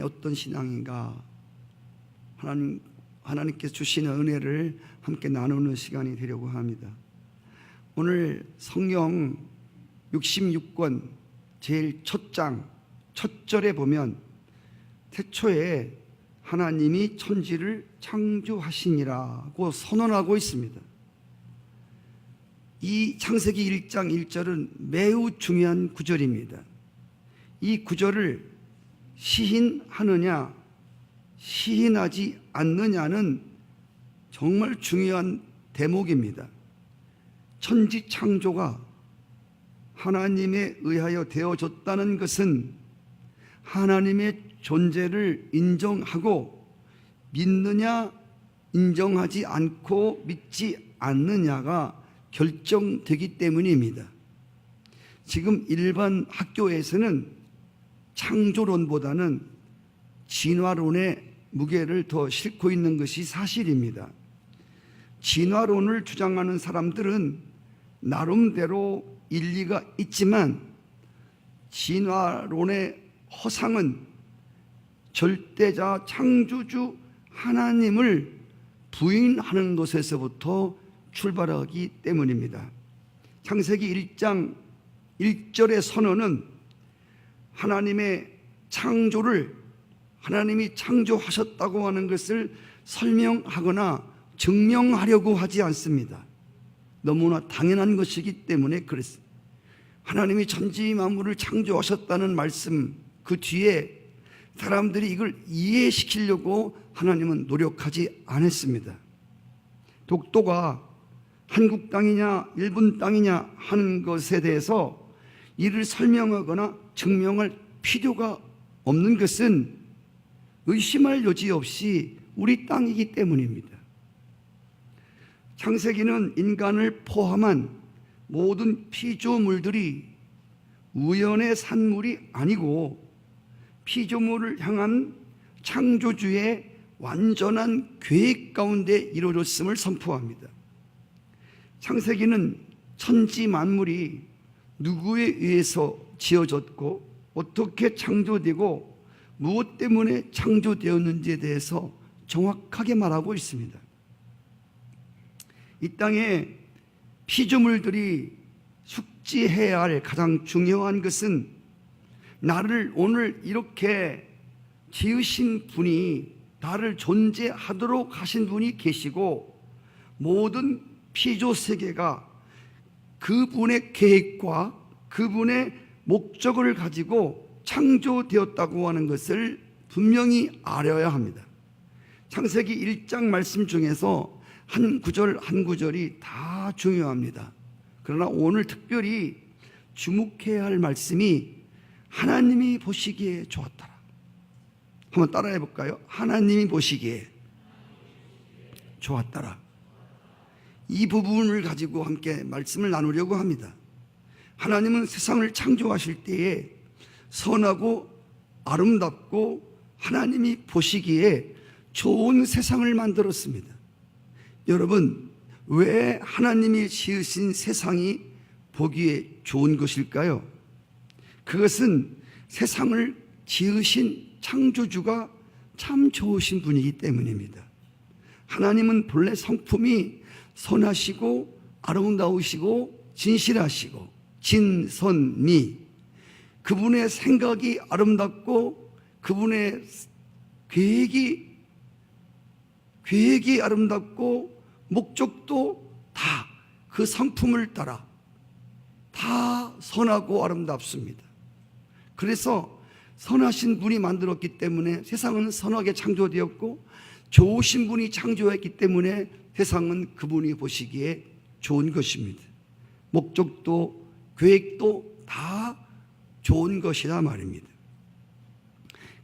어떤 신앙인가, 하나님께서 주시는 은혜를 함께 나누는 시간이 되려고 합니다. 오늘 성경 66권 제일 첫 장 첫 절에 보면 태초에 하나님이 천지를 창조하시니라고 선언하고 있습니다. 이 창세기 1장 1절은 매우 중요한 구절입니다. 이 구절을 시인하느냐 시인하지 않느냐는 정말 중요한 대목입니다. 천지 창조가 하나님에 의하여 되어졌다는 것은 하나님의 존재를 인정하고 믿느냐 인정하지 않고 믿지 않느냐가 결정되기 때문입니다. 지금 일반 학교에서는 창조론보다는 진화론의 무게를 더 싣고 있는 것이 사실입니다. 진화론을 주장하는 사람들은 나름대로 일리가 있지만 진화론의 허상은 절대자 창조주 하나님을 부인하는 것에서부터 출발하기 때문입니다. 창세기 1장 1절의 선언은 하나님의 창조를 하나님이 창조하셨다고 하는 것을 설명하거나 증명하려고 하지 않습니다. 너무나 당연한 것이기 때문에 그랬습니다. 하나님이 천지 만물을 창조하셨다는 말씀 그 뒤에 사람들이 이걸 이해시키려고 하나님은 노력하지 않았습니다. 독도가 한국 땅이냐 일본 땅이냐 하는 것에 대해서 이를 설명하거나 증명할 필요가 없는 것은 의심할 여지 없이 우리 땅이기 때문입니다. 창세기는 인간을 포함한 모든 피조물들이 우연의 산물이 아니고 피조물을 향한 창조주의 완전한 계획 가운데 이루어졌음을 선포합니다. 창세기는 천지 만물이 누구에 의해서 지어졌고 어떻게 창조되고 무엇 때문에 창조되었는지에 대해서 정확하게 말하고 있습니다. 이 땅에 피조물들이 숙지해야 할 가장 중요한 것은 나를 오늘 이렇게 지으신 분이 나를 존재하도록 하신 분이 계시고 모든 피조 세계가 그분의 계획과 그분의 목적을 가지고 창조되었다고 하는 것을 분명히 알아야 합니다. 창세기 1장 말씀 중에서 한 구절 한 구절이 다 중요합니다. 그러나 오늘 특별히 주목해야 할 말씀이 하나님이 보시기에 좋았더라. 한번 따라해 볼까요? 하나님이 보시기에 좋았더라. 이 부분을 가지고 함께 말씀을 나누려고 합니다. 하나님은 세상을 창조하실 때에 선하고 아름답고 하나님이 보시기에 좋은 세상을 만들었습니다. 여러분, 왜 하나님이 지으신 세상이 보기에 좋은 것일까요? 그것은 세상을 지으신 창조주가 참 좋으신 분이기 때문입니다. 하나님은 본래 성품이 선하시고 아름다우시고 진실하시고 진선미, 그분의 생각이 아름답고 그분의 계획이 아름답고 목적도 다 그 성품을 따라 다 선하고 아름답습니다. 그래서 선하신 분이 만들었기 때문에 세상은 선하게 창조되었고 좋으신 분이 창조했기 때문에 세상은 그분이 보시기에 좋은 것입니다. 목적도 계획도 다 좋은 것이라 말입니다.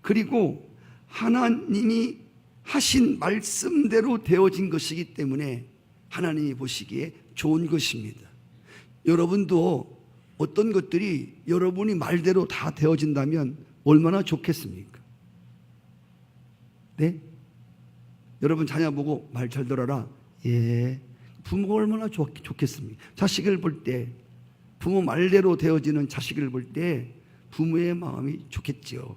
그리고 하나님이 하신 말씀대로 되어진 것이기 때문에 하나님이 보시기에 좋은 것입니다. 여러분도 어떤 것들이 여러분이 말대로 다 되어진다면 얼마나 좋겠습니까? 네? 여러분 자녀 보고 말 잘 들어라. 예. 부모가 얼마나 좋겠습니까? 자식을 볼 때 부모 말대로 되어지는 자식을 볼 때 부모의 마음이 좋겠지요.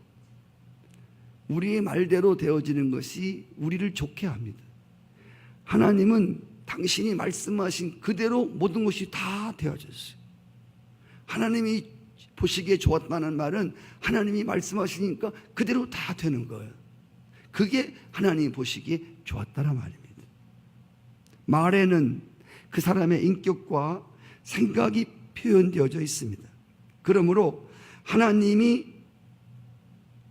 우리의 말대로 되어지는 것이 우리를 좋게 합니다. 하나님은 당신이 말씀하신 그대로 모든 것이 다 되어졌어요. 하나님이 보시기에 좋았다는 말은 하나님이 말씀하시니까 그대로 다 되는 거예요. 그게 하나님이 보시기에 좋았다는 말입니다. 말에는 그 사람의 인격과 생각이 표현되어져 있습니다. 그러므로 하나님이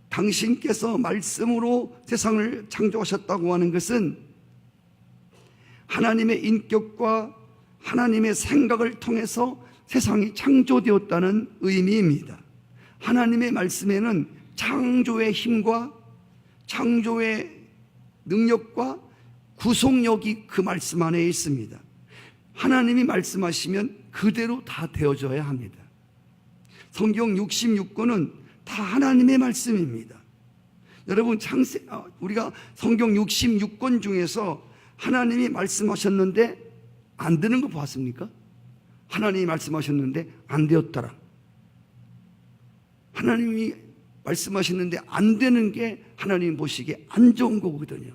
당신께서 말씀으로 세상을 창조하셨다고 하는 것은 하나님의 인격과 하나님의 생각을 통해서 세상이 창조되었다는 의미입니다. 하나님의 말씀에는 창조의 힘과 창조의 능력과 구속력이 그 말씀 안에 있습니다. 하나님이 말씀하시면 그대로 다 되어져야 합니다. 성경 66권은 다 하나님의 말씀입니다. 여러분, 우리가 성경 66권 중에서 하나님이 말씀하셨는데 안 되는 거 봤습니까? 하나님이 말씀하셨는데 안 되었더라. 하나님이 말씀하셨는데 안 되는 게 하나님 보시기에 안 좋은 거거든요.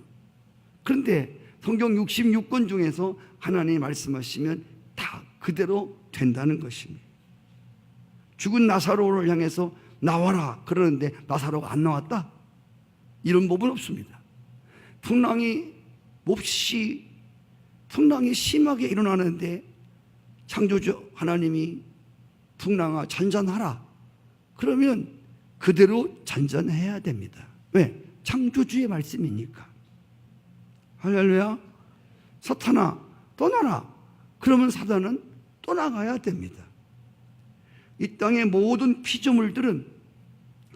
그런데 성경 66권 중에서 하나님이 말씀하시면 다 그대로 된다는 것입니다. 죽은 나사로를 향해서 나와라 그러는데 나사로가 안 나왔다? 이런 법은 없습니다. 풍랑이 몹시 심하게 일어나는데 창조주 하나님이 풍랑아 잔잔하라 그러면 그대로 잔잔해야 됩니다. 왜? 창조주의 말씀이니까. 할렐루야. 사탄아 떠나라 그러면 사탄은 떠나가야 됩니다. 이 땅의 모든 피조물들은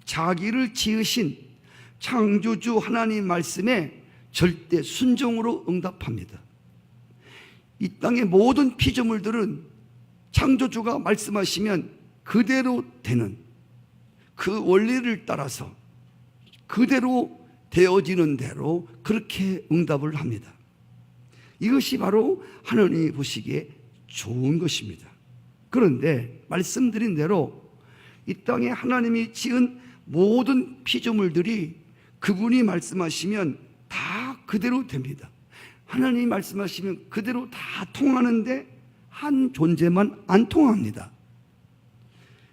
자기를 지으신 창조주 하나님 말씀에 절대 순종으로 응답합니다. 이 땅의 모든 피조물들은 창조주가 말씀하시면 그대로 되는 그 원리를 따라서 그대로 되어지는 대로 그렇게 응답을 합니다. 이것이 바로 하나님이 보시기에 좋은 것입니다. 그런데 말씀드린 대로 이 땅에 하나님이 지은 모든 피조물들이 그분이 말씀하시면 다 그대로 됩니다. 하나님이 말씀하시면 그대로 다 통하는데 한 존재만 안 통합니다.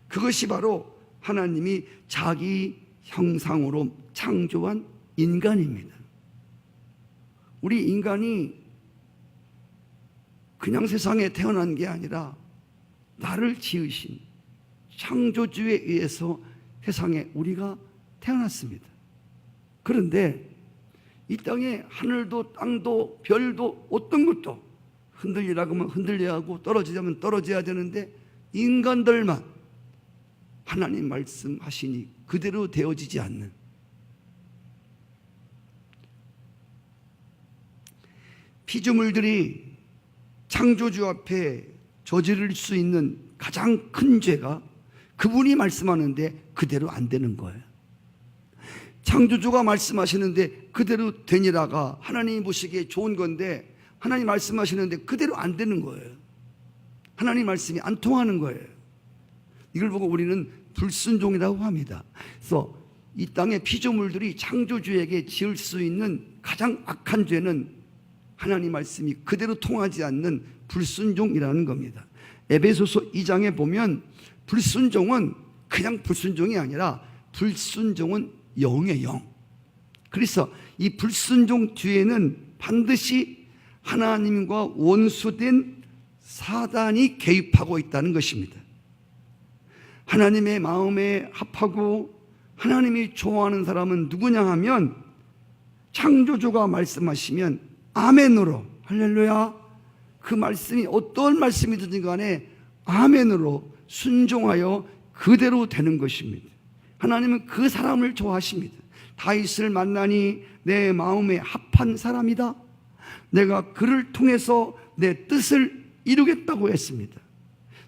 그것이 바로 하나님이 자기 형상으로 창조한 인간입니다. 우리 인간이 그냥 세상에 태어난 게 아니라 나를 지으신 창조주에 의해서 세상에 우리가 태어났습니다. 그런데 이 땅에 하늘도 땅도 별도 어떤 것도 흔들리라고 하면 흔들려야 하고 떨어지자면 떨어져야 되는데 인간들만 하나님 말씀하시니 그대로 되어지지 않는, 피조물들이 창조주 앞에 저지를 수 있는 가장 큰 죄가 그분이 말씀하는데 그대로 안 되는 거예요. 창조주가 말씀하시는데 그대로 되니라가 하나님이 보시기에 좋은 건데 하나님 말씀하시는데 그대로 안 되는 거예요. 하나님 말씀이 안 통하는 거예요. 이걸 보고 우리는 불순종이라고 합니다. 그래서 이 땅의 피조물들이 창조주에게 지을 수 있는 가장 악한 죄는 하나님 말씀이 그대로 통하지 않는 불순종이라는 겁니다. 에베소서 2장에 보면 불순종은 그냥 불순종이 아니라 불순종은 영의 영. 그래서 이 불순종 뒤에는 반드시 하나님과 원수된 사단이 개입하고 있다는 것입니다. 하나님의 마음에 합하고 하나님이 좋아하는 사람은 누구냐 하면 창조주가 말씀하시면 아멘으로, 할렐루야, 그 말씀이 어떤 말씀이든지 간에 아멘으로 순종하여 그대로 되는 것입니다. 하나님은 그 사람을 좋아하십니다. 다윗을 만나니 내 마음에 합한 사람이다. 내가 그를 통해서 내 뜻을 이루겠다고 했습니다.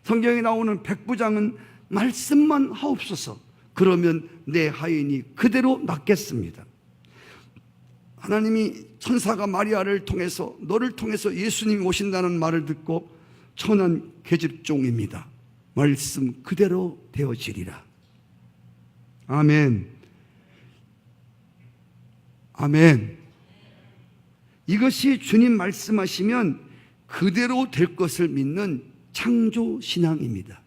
성경에 나오는 백부장은 말씀만 하옵소서, 그러면 내 하인이 그대로 낫겠습니다. 하나님이 천사가 마리아를 통해서, 너를 통해서 예수님이 오신다는 말을 듣고 천한 계집종입니다. 말씀 그대로 되어지리라. 아멘. 아멘. 이것이 주님 말씀하시면 그대로 될 것을 믿는 창조신앙입니다.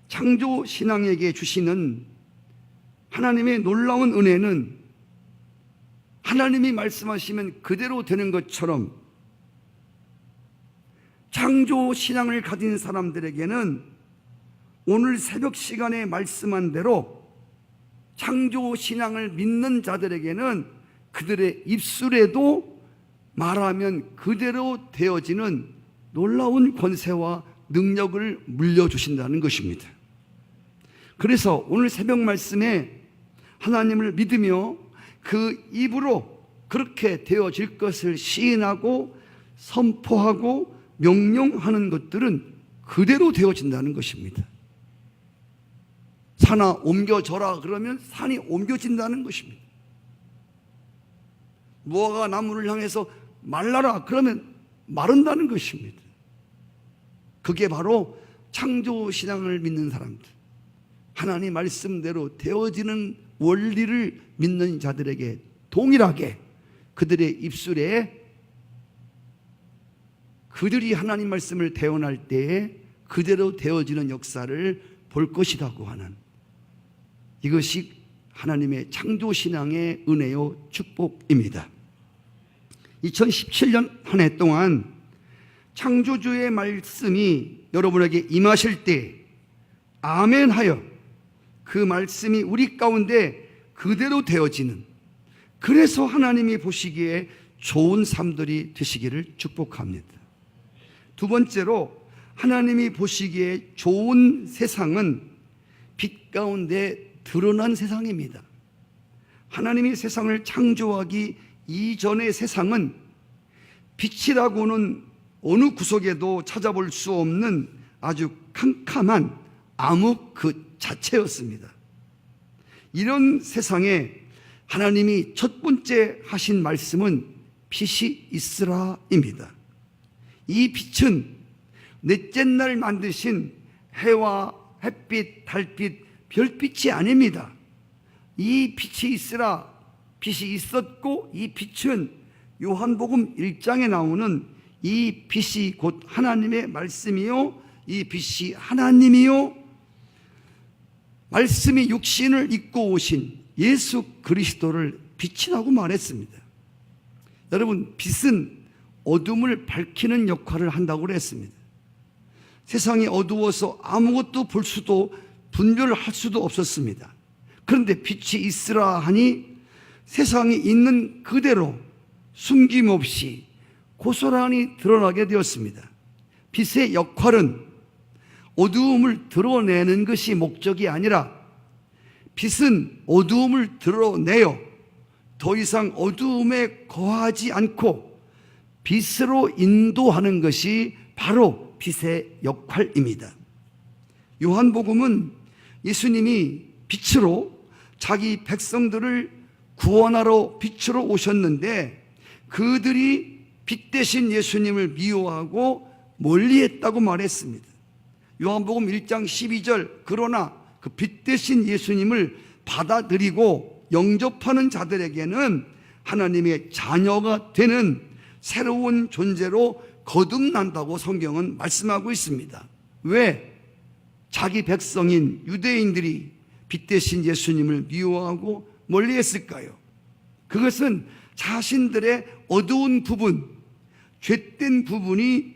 창조신앙에게 주시는 하나님의 놀라운 은혜는 하나님이 말씀하시면 그대로 되는 것처럼 창조신앙을 가진 사람들에게는 오늘 새벽 시간에 말씀한 대로 창조신앙을 믿는 자들에게는 그들의 입술에도 말하면 그대로 되어지는 놀라운 권세와 능력을 물려주신다는 것입니다. 그래서 오늘 새벽 말씀에 하나님을 믿으며 그 입으로 그렇게 되어질 것을 시인하고 선포하고 명령하는 것들은 그대로 되어진다는 것입니다. 산아 옮겨져라 그러면 산이 옮겨진다는 것입니다. 무화과 나무를 향해서 말라라 그러면 마른다는 것입니다. 그게 바로 창조신앙을 믿는 사람들, 하나님 말씀대로 되어지는 원리를 믿는 자들에게 동일하게 그들의 입술에 그들이 하나님 말씀을 대언할 때에 그대로 되어지는 역사를 볼 것이라고 하는, 이것이 하나님의 창조신앙의 은혜요 축복입니다. 2017년 한 해 동안 창조주의 말씀이 여러분에게 임하실 때 아멘하여 그 말씀이 우리 가운데 그대로 되어지는, 그래서 하나님이 보시기에 좋은 삶들이 되시기를 축복합니다. 두 번째로, 하나님이 보시기에 좋은 세상은 빛 가운데 드러난 세상입니다. 하나님이 세상을 창조하기 이전의 세상은 빛이라고는 어느 구석에도 찾아볼 수 없는 아주 캄캄한 암흑 그 자체였습니다. 이런 세상에 하나님이 첫 번째 하신 말씀은 빛이 있으라입니다. 이 빛은 넷째 날 만드신 해와 햇빛, 달빛, 별빛이 아닙니다. 이 빛이 있으라, 빛이 있었고 이 빛은 요한복음 1장에 나오는 이 빛이 곧 하나님의 말씀이요, 이 빛이 하나님이요, 말씀이 육신을 입고 오신 예수 그리스도를 빛이라고 말했습니다. 여러분, 빛은 어둠을 밝히는 역할을 한다고 그랬습니다. 세상이 어두워서 아무것도 볼 수도 분별할 수도 없었습니다. 그런데 빛이 있으라 하니 세상이 있는 그대로 숨김없이 고스란히 드러나게 되었습니다. 빛의 역할은 어두움을 드러내는 것이 목적이 아니라 빛은 어두움을 드러내어 더 이상 어두움에 거하지 않고 빛으로 인도하는 것이 바로 빛의 역할입니다. 요한복음은 예수님이 빛으로 자기 백성들을 구원하러 빛으로 오셨는데 그들이 빛 대신 예수님을 미워하고 멀리했다고 말했습니다. 요한복음 1장 12절, 그러나 그 빛 대신 예수님을 받아들이고 영접하는 자들에게는 하나님의 자녀가 되는 새로운 존재로 거듭난다고 성경은 말씀하고 있습니다. 왜? 자기 백성인 유대인들이 빛 대신 예수님을 미워하고 멀리했을까요? 그것은 자신들의 어두운 부분, 죄된 부분이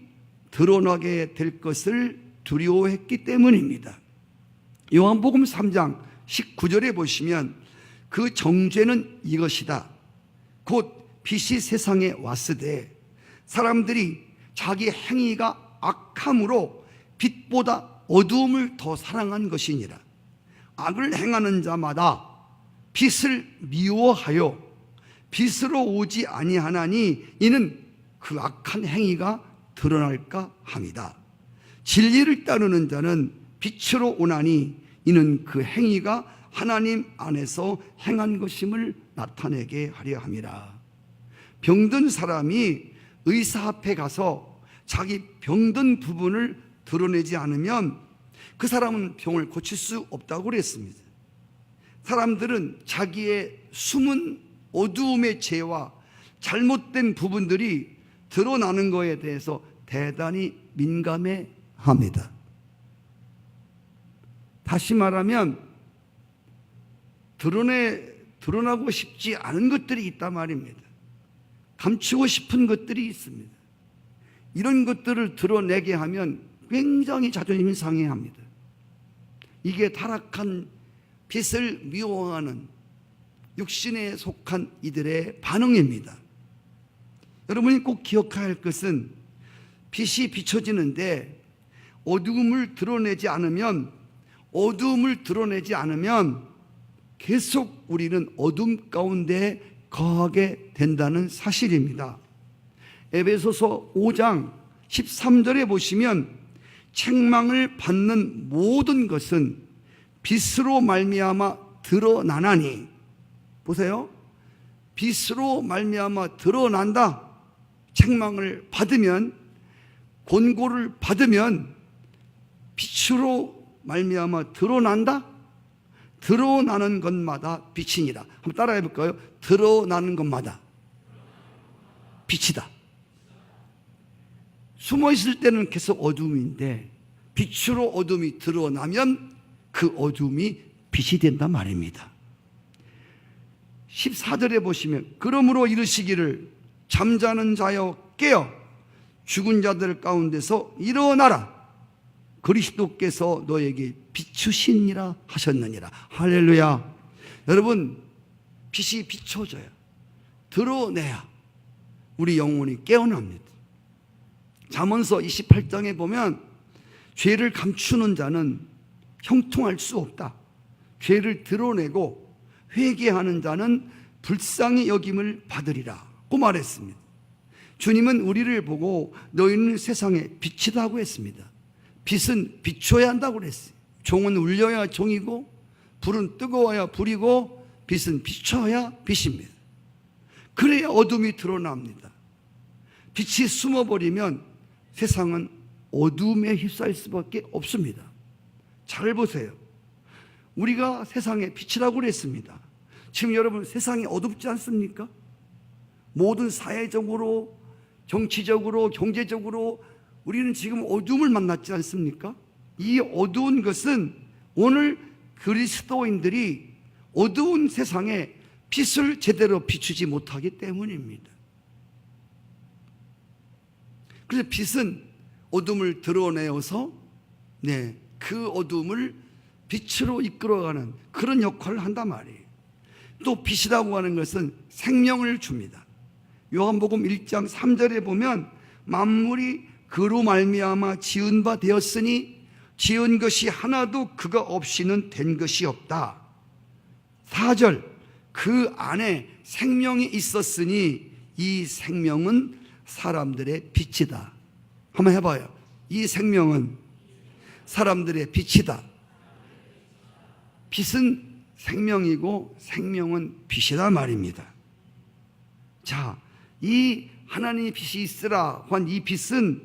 드러나게 될 것을 두려워했기 때문입니다. 요한복음 3장 19절에 보시면 그 정죄는 이것이다. 곧 빛이 세상에 왔으되 사람들이 자기 행위가 악함으로 빛보다 어두움을 더 사랑한 것이니라. 악을 행하는 자마다 빛을 미워하여 빛으로 오지 아니하나니 이는 그 악한 행위가 드러날까 함이다. 진리를 따르는 자는 빛으로 오나니 이는 그 행위가 하나님 안에서 행한 것임을 나타내게 하려 함이라. 병든 사람이 의사 앞에 가서 자기 병든 부분을 드러내지 않으면 그 사람은 병을 고칠 수 없다고 그랬습니다. 사람들은 자기의 숨은 어두움의 죄와 잘못된 부분들이 드러나는 것에 대해서 대단히 민감해 합니다. 다시 말하면 드러나고 싶지 않은 것들이 있단 말입니다. 감추고 싶은 것들이 있습니다. 이런 것들을 드러내게 하면 굉장히 자존심이 상해합니다. 이게 타락한 빛을 미워하는 육신에 속한 이들의 반응입니다. 여러분이 꼭 기억해야 할 것은 빛이 비춰지는데 어두움을 드러내지 않으면 계속 우리는 어둠 가운데 거하게 된다는 사실입니다. 에베소서 5장 13절에 보시면 책망을 받는 모든 것은 빛으로 말미암아 드러나나니, 보세요. 빛으로 말미암아 드러난다. 책망을 받으면, 권고를 받으면 빛으로 말미암아 드러난다. 드러나는 것마다 빛이니라. 한번 따라해 볼까요? 드러나는 것마다 빛이다. 숨어 있을 때는 계속 어둠인데 빛으로 어둠이 드러나면 그 어둠이 빛이 된단 말입니다. 14절에 보시면 그러므로 이르시기를 잠자는 자여 깨어 죽은 자들 가운데서 일어나라. 그리스도께서 너에게 비추시니라 하셨느니라. 할렐루야. 여러분, 빛이 비춰져야, 드러내야 우리 영혼이 깨어납니다. 잠언서 28장에 보면 죄를 감추는 자는 형통할 수 없다. 죄를 드러내고 회개하는 자는 불쌍히 여김을 받으리라고 말했습니다. 주님은 우리를 보고 너희는 세상에 빛이라고 했습니다. 빛은 비춰야 한다고 그랬어요. 종은 울려야 종이고 불은 뜨거워야 불이고 빛은 비춰야 빛입니다. 그래야 어둠이 드러납니다. 빛이 숨어버리면 세상은 어둠에 휩싸일 수밖에 없습니다. 잘 보세요. 우리가 세상의 빛이라고 그랬습니다. 지금 여러분 세상이 어둡지 않습니까? 모든 사회적으로, 정치적으로, 경제적으로 우리는 지금 어둠을 만났지 않습니까? 이 어두운 것은 오늘 그리스도인들이 어두운 세상에 빛을 제대로 비추지 못하기 때문입니다. 그래서 빛은 어둠을 드러내어서 그 어둠을 빛으로 이끌어가는 그런 역할을 한단 말이에요. 또 빛이라고 하는 것은 생명을 줍니다. 요한복음 1장 3절에 보면 만물이 그로 말미암아 지은 바 되었으니 지은 것이 하나도 그가 없이는 된 것이 없다. 4절 그 안에 생명이 있었으니 이 생명은 사람들의 빛이다. 한번 해봐요. 이 생명은 사람들의 빛이다. 빛은 생명이고 생명은 빛이다 말입니다. 자, 이 하나님의 빛이 있으라 한 이 빛은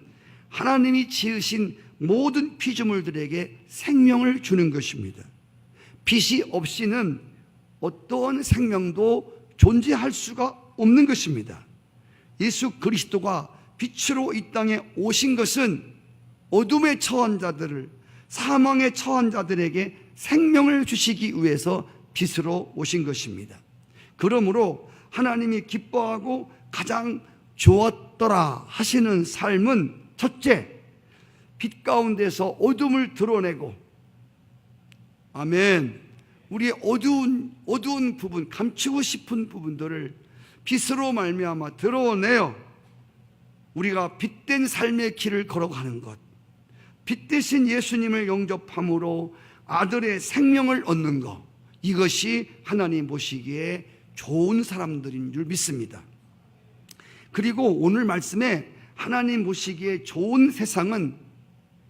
하나님이 지으신 모든 피조물들에게 생명을 주는 것입니다. 빛이 없이는 어떠한 생명도 존재할 수가 없는 것입니다. 예수 그리스도가 빛으로 이 땅에 오신 것은 어둠에 처한 자들을, 사망에 처한 자들에게 생명을 주시기 위해서 빛으로 오신 것입니다. 그러므로 하나님이 기뻐하고 가장 좋았더라 하시는 삶은 첫째, 빛 가운데서 어둠을 드러내고, 아멘, 우리의 어두운 부분, 감추고 싶은 부분들을 빛으로 말미암아 드러내어 우리가 빛된 삶의 길을 걸어가는 것, 빛 대신 예수님을 영접함으로 아들의 생명을 얻는 것, 이것이 하나님 보시기에 좋은 사람들인 줄 믿습니다. 그리고 오늘 말씀에 하나님 보시기에 좋은 세상은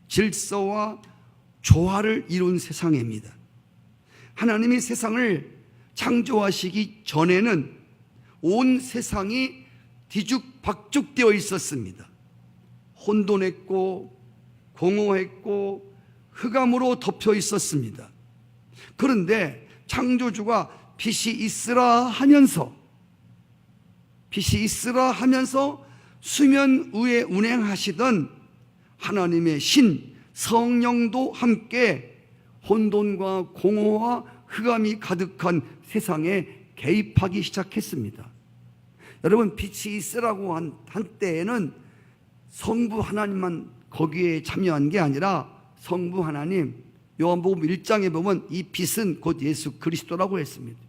질서와 조화를 이룬 세상입니다. 하나님이 세상을 창조하시기 전에는 온 세상이 뒤죽박죽되어 있었습니다. 혼돈했고 공허했고 흑암으로 덮여 있었습니다. 그런데 창조주가 빛이 있으라 하면서 수면 위에 운행하시던 하나님의 신 성령도 함께 혼돈과 공허와 흑암이 가득한 세상에 개입하기 시작했습니다. 여러분, 빛이 있으라고 한 때에는 성부 하나님만 거기에 참여한 게 아니라 성부 하나님, 요한복음 1장에 보면 이 빛은 곧 예수 그리스도라고 했습니다.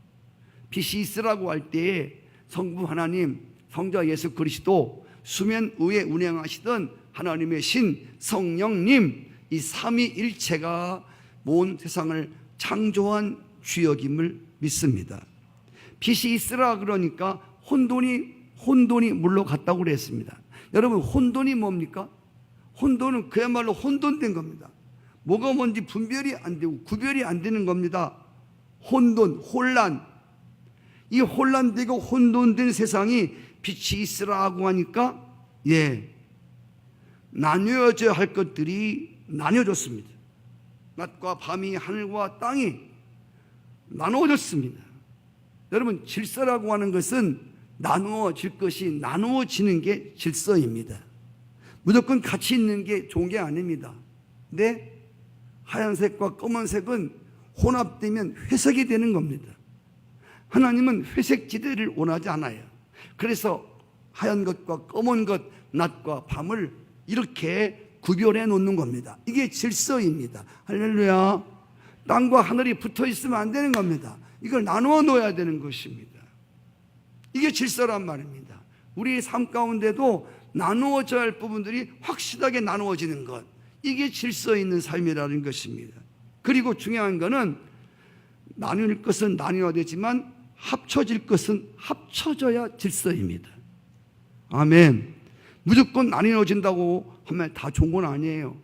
빛이 있으라고 할 때에 성부 하나님, 성자 예수 그리스도, 수면 위에 운행하시던 하나님의 신 성령님, 이 삼위일체가 온 세상을 창조한 주역임을 믿습니다. 빛이 있으라 그러니까 혼돈이 물러갔다고 그랬습니다. 여러분, 혼돈이 뭡니까? 혼돈은 그야말로 혼돈된 겁니다. 뭐가 뭔지 분별이 안 되고 구별이 안 되는 겁니다. 혼란. 이 혼란되고 혼돈된 세상이 빛이 있으라고 하니까 나뉘어져야 할 것들이 나뉘어졌습니다. 낮과 밤이, 하늘과 땅이 나누어졌습니다. 여러분, 질서라고 하는 것은 나누어질 것이 나누어지는 게 질서입니다. 무조건 같이 있는 게 좋은 게 아닙니다. 근데 하얀색과 검은색은 혼합되면 회색이 되는 겁니다. 하나님은 회색 지대를 원하지 않아요. 그래서 하얀 것과 검은 것, 낮과 밤을 이렇게 구별해 놓는 겁니다. 이게 질서입니다. 할렐루야. 땅과 하늘이 붙어 있으면 안 되는 겁니다. 이걸 나누어 놓아야 되는 것입니다. 이게 질서란 말입니다. 우리의 삶 가운데도 나누어져야 할 부분들이 확실하게 나누어지는 것, 이게 질서 있는 삶이라는 것입니다. 그리고 중요한 것은 나눌 것은 나뉘어야 되지만 합쳐질 것은 합쳐져야 질서입니다. 아멘. 무조건 나뉘어진다고 하면 다 좋은 건 아니에요.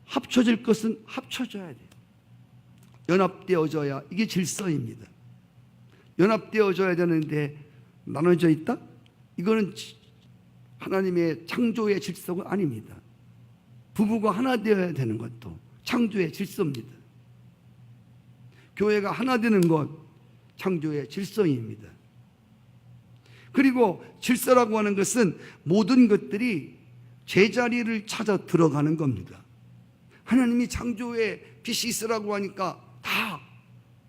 합쳐질 것은 합쳐져야 돼요. 연합되어져야 이게 질서입니다. 연합되어져야 되는데 나눠져 있다? 이거는 하나님의 창조의 질서가 아닙니다. 부부가 하나 되어야 되는 것도 창조의 질서입니다. 교회가 하나 되는 것 창조의 질서입니다. 그리고 질서라고 하는 것은 모든 것들이 제자리를 찾아 들어가는 겁니다. 하나님이 창조에 빛이 있으라고 하니까 다,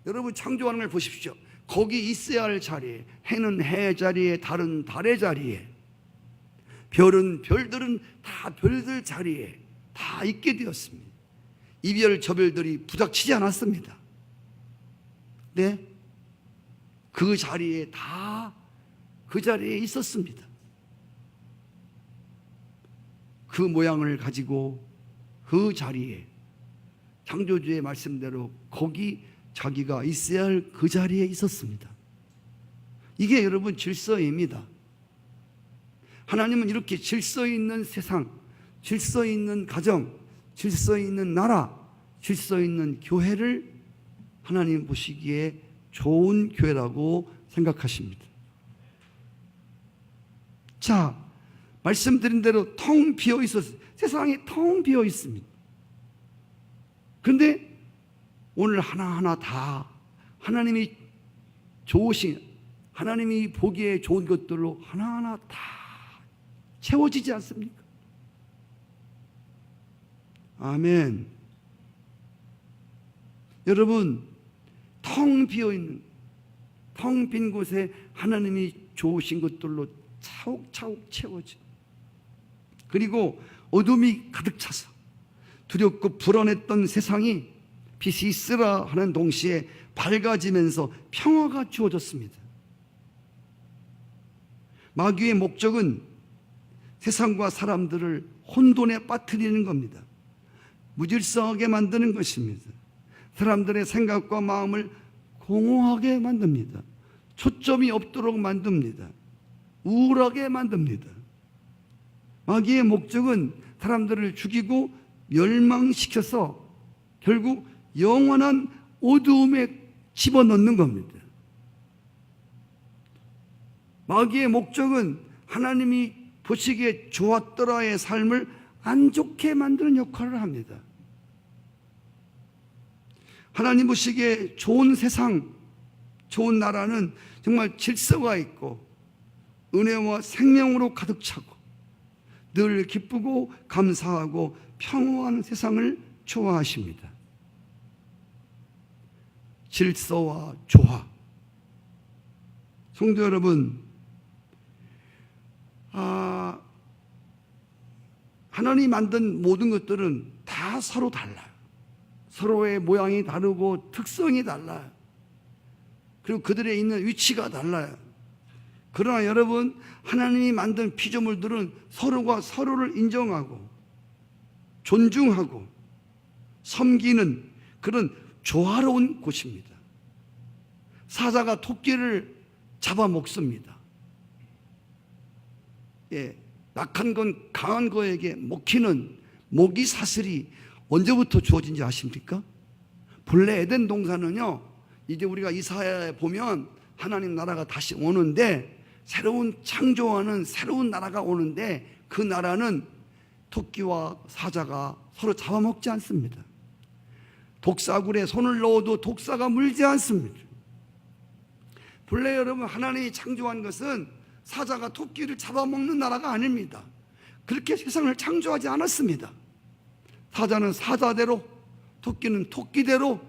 여러분 창조하는 걸 보십시오. 거기 있어야 할 자리에, 해는 해 자리에, 달은 달의 자리에, 별은 별들은 다 별들 자리에 다 있게 되었습니다. 이별 저별들이 부닥치지 않았습니다. 네? 그 자리에 다 그 자리에 있었습니다. 그 모양을 가지고 그 자리에 창조주의 말씀대로 거기 자기가 있어야 할 그 자리에 있었습니다. 이게 여러분 질서입니다. 하나님은 이렇게 질서 있는 세상, 질서 있는 가정, 질서 있는 나라, 질서 있는 교회를 하나님 보시기에 좋은 교회라고 생각하십니다. 자, 말씀드린 대로 텅 비어 있었어요. 세상이 텅 비어 있습니다. 그런데 오늘 하나하나 다 하나님이 좋으신, 하나님이 보기에 좋은 것들로 하나하나 다 채워지지 않습니까? 아멘. 여러분, 텅 비어있는, 텅 빈 곳에 하나님이 좋으신 것들로 차곡차곡 채워져. 그리고 어둠이 가득 차서 두렵고 불안했던 세상이 빛이 있으라 하는 동시에 밝아지면서 평화가 주어졌습니다. 마귀의 목적은 세상과 사람들을 혼돈에 빠뜨리는 겁니다. 무질서하게 만드는 것입니다. 사람들의 생각과 마음을 공허하게 만듭니다. 초점이 없도록 만듭니다. 우울하게 만듭니다. 마귀의 목적은 사람들을 죽이고 멸망시켜서 결국 영원한 어두움에 집어넣는 겁니다. 마귀의 목적은 하나님이 보시기에 좋았더라의 삶을 안 좋게 만드는 역할을 합니다. 하나님 보시기에 좋은 세상, 좋은 나라는 정말 질서가 있고 은혜와 생명으로 가득 차고 늘 기쁘고 감사하고 평화한 세상을 좋아하십니다. 질서와 조화. 성도 여러분, 하나님이 만든 모든 것들은 다 서로 달라요. 서로의 모양이 다르고 특성이 달라요. 그리고 그들의 있는 위치가 달라요. 그러나 여러분, 하나님이 만든 피조물들은 서로가 서로를 인정하고 존중하고 섬기는 그런 조화로운 곳입니다. 사자가 토끼를 잡아먹습니다. 약한 건 강한 거에게 먹히는 먹이 사슬이 언제부터 주어진지 아십니까? 본래 에덴 동산은요, 이제 우리가 이사야에 보면 하나님 나라가 다시 오는데, 새로운 창조하는 새로운 나라가 오는데, 그 나라는 토끼와 사자가 서로 잡아먹지 않습니다. 독사굴에 손을 넣어도 독사가 물지 않습니다. 본래 여러분, 하나님이 창조한 것은 사자가 토끼를 잡아먹는 나라가 아닙니다. 그렇게 세상을 창조하지 않았습니다. 사자는 사자대로, 토끼는 토끼대로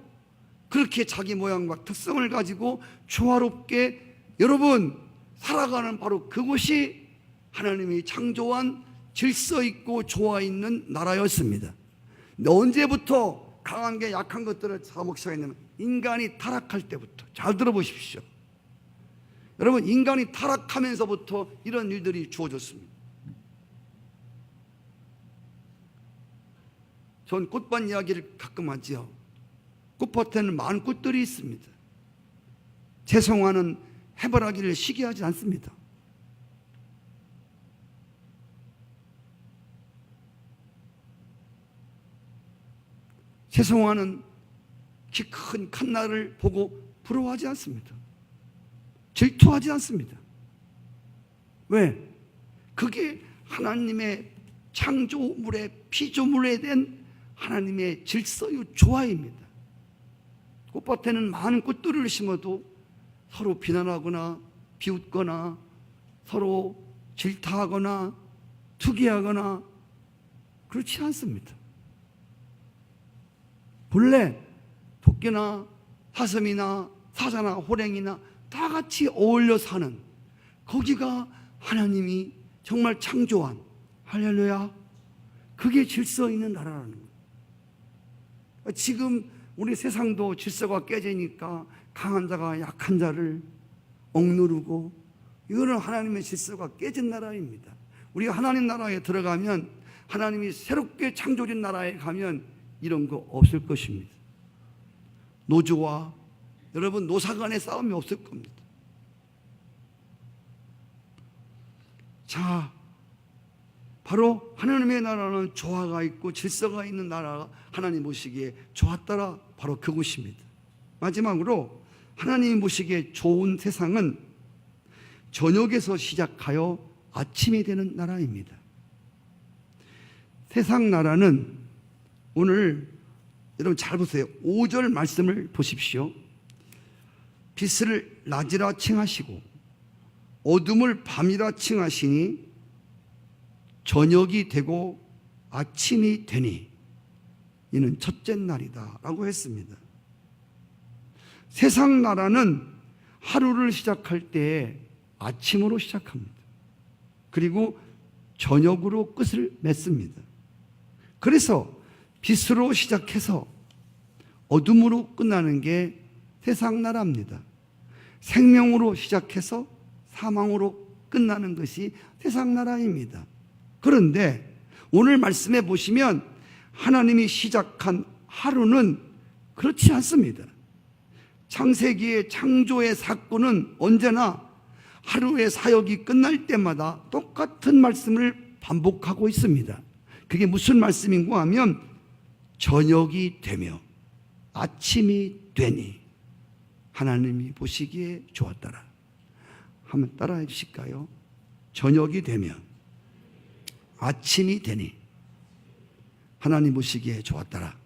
그렇게 자기 모양과 특성을 가지고 조화롭게 여러분 살아가는 바로 그곳이 하나님이 창조한 질서 있고 조화 있는 나라였습니다. 근데 언제부터 강한 게 약한 것들을 잡아먹기 시작했냐면 인간이 타락할 때부터. 잘 들어보십시오. 여러분, 인간이 타락하면서부터 이런 일들이 주어졌습니다. 전 꽃밭 이야기를 가끔 하지요. 꽃밭에는 많은 꽃들이 있습니다. 채송화는 해바라기를 시기하지 않습니다. 채송화는 키 큰 칸나를 보고 부러워하지 않습니다. 질투하지 않습니다. 왜? 그게 하나님의 창조물의 피조물에 대한 하나님의 질서의 조화입니다. 꽃밭에는 많은 꽃들을 심어도 서로 비난하거나 비웃거나 서로 질타하거나 투기하거나 그렇지 않습니다. 본래 토끼나 사슴이나 사자나 호랭이나 다 같이 어울려 사는, 거기가 하나님이 정말 창조한, 할렐루야, 그게 질서 있는 나라라는 거예요. 지금 우리 세상도 질서가 깨지니까 강한 자가 약한 자를 억누르고, 이거는 하나님의 질서가 깨진 나라입니다. 우리가 하나님 나라에 들어가면, 하나님이 새롭게 창조된 나라에 가면 이런 거 없을 것입니다. 노조와 여러분 노사 간의 싸움이 없을 겁니다. 자, 바로 하나님의 나라는 조화가 있고 질서가 있는 나라가 하나님 보시기에 좋았더라, 바로 그곳입니다. 마지막으로 하나님 보시기에 좋은 세상은 저녁에서 시작하여 아침이 되는 나라입니다. 세상 나라는, 오늘 여러분 잘 보세요. 5절 말씀을 보십시오. 빛을 낮이라 칭하시고 어둠을 밤이라 칭하시니 저녁이 되고 아침이 되니 이는 첫째 날이다 라고 했습니다. 세상 나라는 하루를 시작할 때 아침으로 시작합니다. 그리고 저녁으로 끝을 맺습니다. 그래서 빛으로 시작해서 어둠으로 끝나는 게 세상 나라입니다. 생명으로 시작해서 사망으로 끝나는 것이 세상 나라입니다. 그런데 오늘 말씀해 보시면 하나님이 시작한 하루는 그렇지 않습니다. 창세기의 창조의 사건은 언제나 하루의 사역이 끝날 때마다 똑같은 말씀을 반복하고 있습니다. 그게 무슨 말씀인가 하면 저녁이 되며 아침이 되니 하나님이 보시기에 좋았더라. 한번 따라해 주실까요? 저녁이 되면 아침이 되니 하나님 보시기에 좋았더라.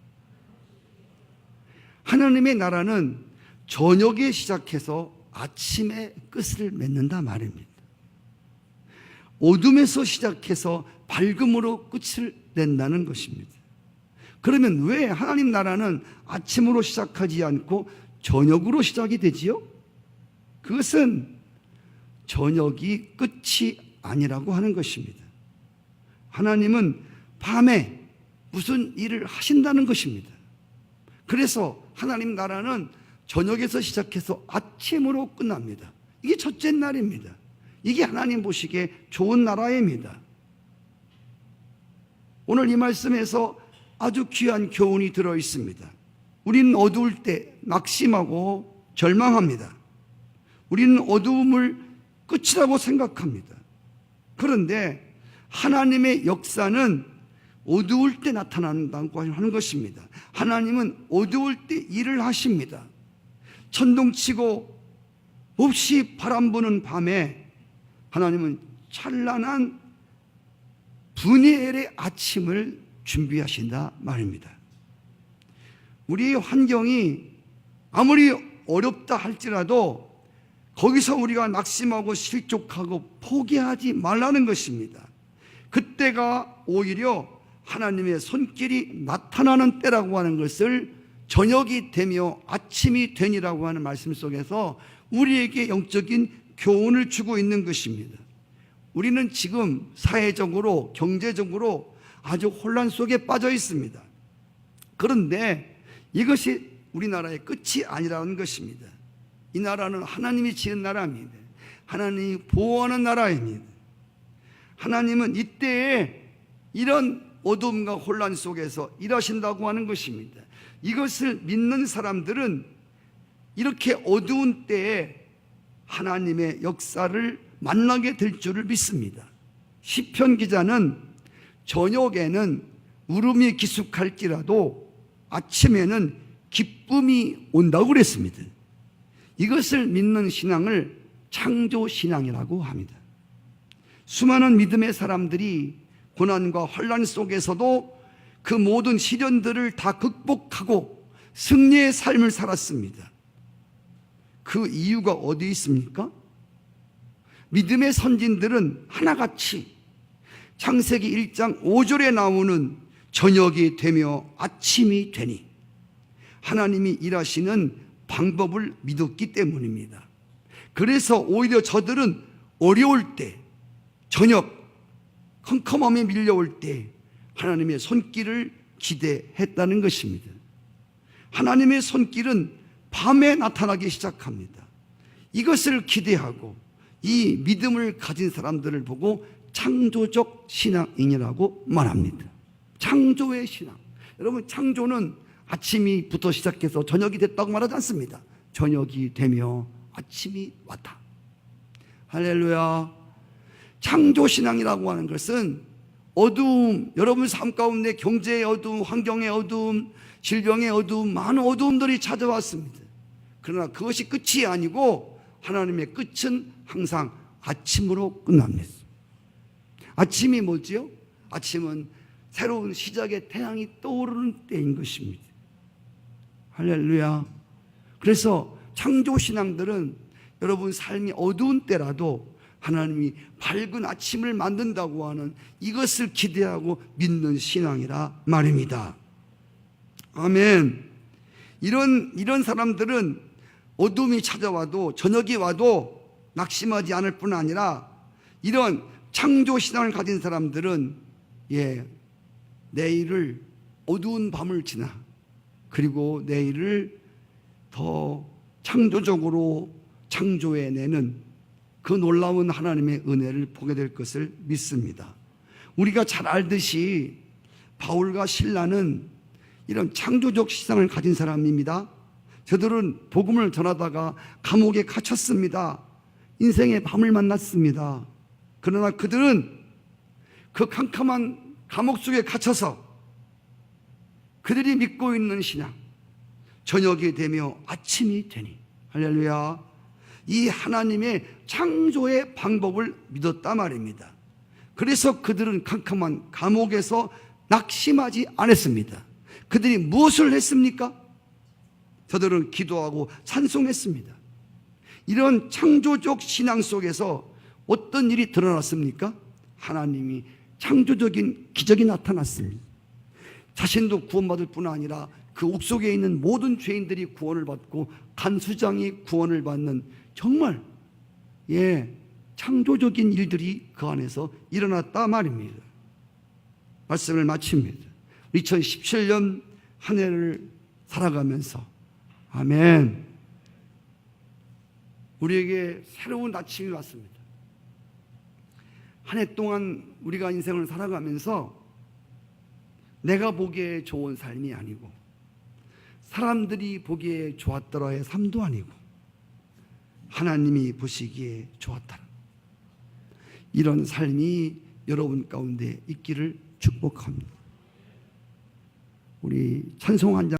하나님의 나라는 저녁에 시작해서 아침에 끝을 맺는다 말입니다. 어둠에서 시작해서 밝음으로 끝을 낸다는 것입니다. 그러면 왜 하나님 나라는 아침으로 시작하지 않고 저녁으로 시작이 되지요? 그것은 저녁이 끝이 아니라고 하는 것입니다. 하나님은 밤에 무슨 일을 하신다는 것입니다. 그래서 하나님 나라는 저녁에서 시작해서 아침으로 끝납니다. 이게 첫째 날입니다. 이게 하나님 보시기에 좋은 나라입니다. 오늘 이 말씀에서 아주 귀한 교훈이 들어 있습니다. 우리는 어두울 때 낙심하고 절망합니다. 우리는 어두움을 끝이라고 생각합니다. 그런데 하나님의 역사는 어두울 때 나타난다고 하는 것입니다. 하나님은 어두울 때 일을 하십니다. 천둥치고 몹시 바람 부는 밤에 하나님은 찬란한 분이엘의 아침을 준비하신다 말입니다. 우리의 환경이 아무리 어렵다 할지라도 거기서 우리가 낙심하고 실족하고 포기하지 말라는 것입니다. 그때가 오히려 하나님의 손길이 나타나는 때라고 하는 것을 저녁이 되며 아침이 되니라고 하는 말씀 속에서 우리에게 영적인 교훈을 주고 있는 것입니다. 우리는 지금 사회적으로 경제적으로 아주 혼란 속에 빠져 있습니다. 그런데 이것이 우리나라의 끝이 아니라는 것입니다. 이 나라는 하나님이 지은 나라입니다. 하나님이 보호하는 나라입니다. 하나님은 이때에 이런 어둠과 혼란 속에서 일하신다고 하는 것입니다. 이것을 믿는 사람들은 이렇게 어두운 때에 하나님의 역사를 만나게 될 줄을 믿습니다. 시편 기자는 저녁에는 울음이 기숙할지라도 아침에는 기쁨이 온다고 그랬습니다. 이것을 믿는 신앙을 창조신앙이라고 합니다. 수많은 믿음의 사람들이 고난과 혼란 속에서도 그 모든 시련들을 다 극복하고 승리의 삶을 살았습니다. 그 이유가 어디 있습니까? 믿음의 선진들은 하나같이 창세기 1장 5절에 나오는 저녁이 되며 아침이 되니 하나님이 일하시는 방법을 믿었기 때문입니다. 그래서 오히려 저들은 어려울 때, 저녁 컴컴함에 밀려올 때 하나님의 손길을 기대했다는 것입니다. 하나님의 손길은 밤에 나타나기 시작합니다. 이것을 기대하고 이 믿음을 가진 사람들을 보고 창조적 신앙인이라고 말합니다. 창조의 신앙. 여러분, 창조는 아침이부터 시작해서 저녁이 됐다고 말하지 않습니다. 저녁이 되며 아침이 왔다. 할렐루야. 창조신앙이라고 하는 것은 어두움, 여러분 삶 가운데 경제의 어두움, 환경의 어두움, 질병의 어두움, 많은 어두움들이 찾아왔습니다. 그러나 그것이 끝이 아니고 하나님의 끝은 항상 아침으로 끝납니다. 아침이 뭐지요? 아침은 새로운 시작의 태양이 떠오르는 때인 것입니다. 할렐루야. 그래서 창조신앙들은 여러분 삶이 어두운 때라도 하나님이 밝은 아침을 만든다고 하는 이것을 기대하고 믿는 신앙이라 말입니다. 아멘. 이런 사람들은 어둠이 찾아와도 저녁이 와도 낙심하지 않을 뿐 아니라 이런 창조신앙을 가진 사람들은 내일을 어두운 밤을 지나 그리고 내일을 더 창조적으로 창조해내는 그 놀라운 하나님의 은혜를 보게 될 것을 믿습니다. 우리가 잘 알듯이 바울과 실라는 이런 창조적 신앙을 가진 사람입니다. 저들은 복음을 전하다가 감옥에 갇혔습니다. 인생의 밤을 만났습니다. 그러나 그들은 그 캄캄한 감옥 속에 갇혀서 그들이 믿고 있는 신앙, 저녁이 되며 아침이 되니, 할렐루야, 이 하나님의 창조의 방법을 믿었단 말입니다. 그래서 그들은 캄캄한 감옥에서 낙심하지 않았습니다. 그들이 무엇을 했습니까? 저들은 기도하고 찬송했습니다. 이런 창조적 신앙 속에서 어떤 일이 드러났습니까? 하나님이 창조적인 기적이 나타났습니다. 자신도 구원받을 뿐 아니라 그 옥속에 있는 모든 죄인들이 구원을 받고 간수장이 구원을 받는 정말 창조적인 일들이 그 안에서 일어났다 말입니다. 말씀을 마칩니다. 2017년 한 해를 살아가면서 아멘, 우리에게 새로운 아침이 왔습니다. 한 해 동안 우리가 인생을 살아가면서 내가 보기에 좋은 삶이 아니고 사람들이 보기에 좋았더라의 삶도 아니고 하나님이 보시기에 좋았더라, 이런 삶이 여러분 가운데 있기를 축복합니다. 우리 찬송 한 장